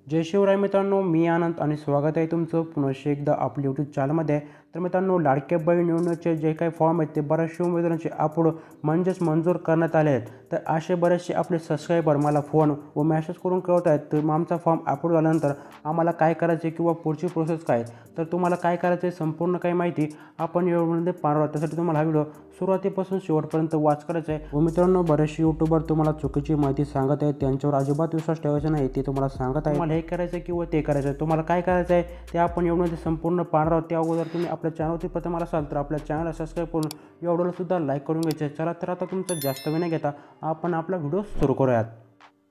जय शिवराय मित्रांनो, मी आनंद आणि स्वागत आहे तुमचं पुन्हा एकदा आपल्या यूट्यूब चॅनलमध्ये. तर मित्रांनो, लाडक्या बहीण योजनेचे जे काही फॉर्म आहेत ते बऱ्याचशा उमेदवारांचे अपलोड मंजूर करण्यात आले आहेत. तर असे बरेचसे आपले सबस्क्रायबर मला फोन व मेसेज करून कळवत आहेत, तर आमचा फॉर्म अपलोड झाल्यानंतर आम्हाला काय करायचे किंवा पुढची प्रोसेस काय. तर तुम्हाला काय करायचं आहे संपूर्ण काही माहिती आपण व्हिडिओमध्ये पाहणार आहोत. त्यासाठी तुम्हाला हा व्हिडिओ सुरुवातीपासून शेवटपर्यंत वॉच करायचा आहे. व मित्रांनो, बरेचसे यूट्यूबर तुम्हाला चुकीची माहिती सांगत आहेत, त्यांच्यावर अजिबात विश्वास ठेवायचा नाही, ते तुम्हाला सांगत आहे. तुम्हाला हे करायचं किंवा ते करायचं आहे, तुम्हाला काय करायचं आहे ते आपण व्हिडिओमध्ये संपूर्ण पाहणार आहोत. त्या अगोदर तुम्ही आपल्या चॅनलवरती प्रथम असाल तर आपल्या चॅनलला सबस्क्राईब करून या व्हिडिओला सुद्धा लाईक करून घ्यायचे. चला तर आता तुमचा जास्त वेळ न घेता आपण आपला व्हिडिओ सुरू करूयात.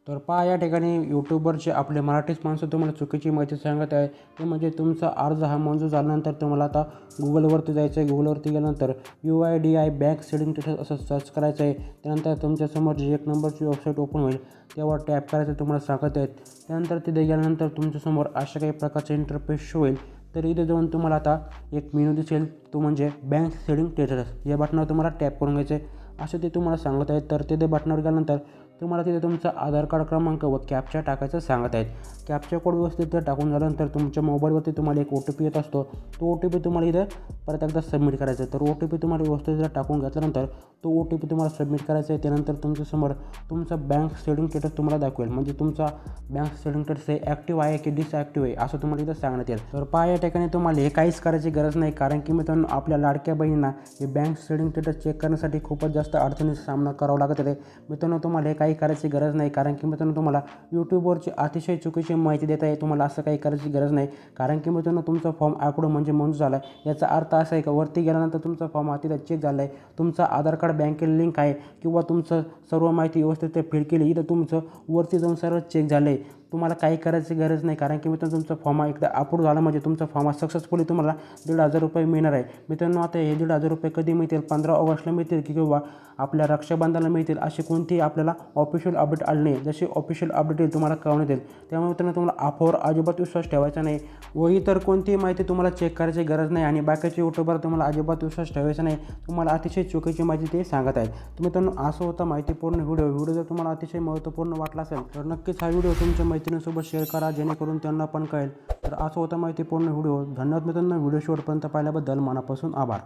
तर पहा, या ठिकाणी यूट्यूबरचे आपले मराठीच माणसं तुम्हाला चुकीची माहिती सांगत आहे. ते म्हणजे तुमचा अर्ज हा मंजूर झाल्यानंतर तुम्हाला आता गुगलवरती जायचं आहे. गुगलवरती गेल्यानंतर UIDAI बँक सेटिंग स्टेटस असं सर्च करायचं आहे. त्यानंतर तुमच्यासमोर जी 1 नंबरची वेबसाईट ओपन होईल त्यावर टॅप करायचं तुम्हाला सांगत आहेत. त्यानंतर तिथे गेल्यानंतर तुमच्यासमोर अशा काही प्रकारचे इंटरफेस शो होईल. तर इथे जाऊन तुम्हाला आता एक मेनू दिसेल, तो म्हणजे बँक सेटिंग स्टेटस. या बटनावर तुम्हाला टॅप करून घ्यायचं आहे असं ते तुम्हाला सांगत आहेत. तर ते बटनावर गेल्यानंतर तुम्हाला तिथे तुमचा आधार कार्ड क्रमांक व कॅप्चा टाकायचं सांगत आहेत. कॅप्चा कोड व्यवस्थित टाकून झाल्यानंतर तुमच्या मोबाईलवरती तुम्हाला एक OTP येत असतो. तो OTP तुम्हाला इथं परत एकदा सबमिट करायचा आहे. तर OTP तुम्हाला व्यवस्थित टाकून घेतल्यानंतर तो OTP तुम्हाला सबमिट करायचा आहे. त्यानंतर तुमच्यासमोर तुमचा बँक सेटिंग स्टेटस तुम्हाला दाखवेल, म्हणजे तुमचा बँक सेटिंग स्टेटस हे ॲक्टिव्ह आहे की डिसॲक्टिव्ह आहे असं तुम्हाला इथं सांगण्यात येईल. तर पहा, या ठिकाणी तुम्हाला हे काहीच करायची गरज नाही, कारण की मित्रांनो आपल्या लाडक्या बहिणींना हे बँक सेटिंग स्टेटस चेक करण्यासाठी खूपच जास्त अडचणीचा सामना करावा लागत आहे. मित्रांनो, तुम्हाला हे काही करायची गरज नाही, कारण की मित्रांनो तुम्हाला यूट्यूबवरची अतिशय चुकीची माहिती देत आहे. तुम्हाला असं काही करायची गरज नाही, कारण की मित्रांनो तुमचा फॉर्म अपलोड म्हणजे मंजूर झाला आहे. याचा अर्थ असा आहे का वरती गेल्यानंतर तुमचा फॉर्म हा तिथं चेक झाला आहे, तुमचा आधार कार्ड बँकेला लिंक आहे किंवा तुमचं सर्व माहिती व्यवस्थित फिल केली, इथं तुमचं वरती जाऊन सर्व चेक झालं आहे. तुम्हाला काही करायची गरज नाही, कारण की मित्रांनो तुमचा फॉर्म एकदा अपलोड झाला म्हणजे तुमचा फॉर्म सक्सेसफुली तुम्हाला 1,500 रुपये मिळणार आहे. मित्रांनो, आता हे 1,500 रुपये कधी मिळतील? 15 ऑगस्टला मिळतील की किंवा आपल्या रक्षाबंधनाला मिळतील, अशी कोणती आपल्याला ऑफिशियल अपडेट आली नाही. जशी ऑफिशियल अपडेट येईल तुम्हाला कळवण्यात येईल. त्यामुळे मित्रांनो तुम्हाला अफवावर अजिबात विश्वास ठेवायचा नाही व इतर कोणतीही माहिती तुम्हाला चेक करायची गरज नाही. आणि बाकीचे यूट्यूबर तुम्हाला अजिबात विश्वास ठेवायचा नाही, तुम्हाला अतिशय चुकीची माहिती ते सांगत आहेत. तर मित्रांनो, असं होता माहितीपूर्ण व्हिडिओ जर तुम्हाला अतिशय महत्त्वपूर्ण वाटला असेल तर नक्कीच हा व्हिडिओ तुमच्या मैत्रिणींसोबत शेअर करा, जेणेकरून त्यांना पण कळेल. तर असं होता माहितीपूर्ण व्हिडिओ. धन्यवाद मित्रांनो, व्हिडिओ शेवटपर्यंत पाहिल्याबद्दल मनापासून आभार.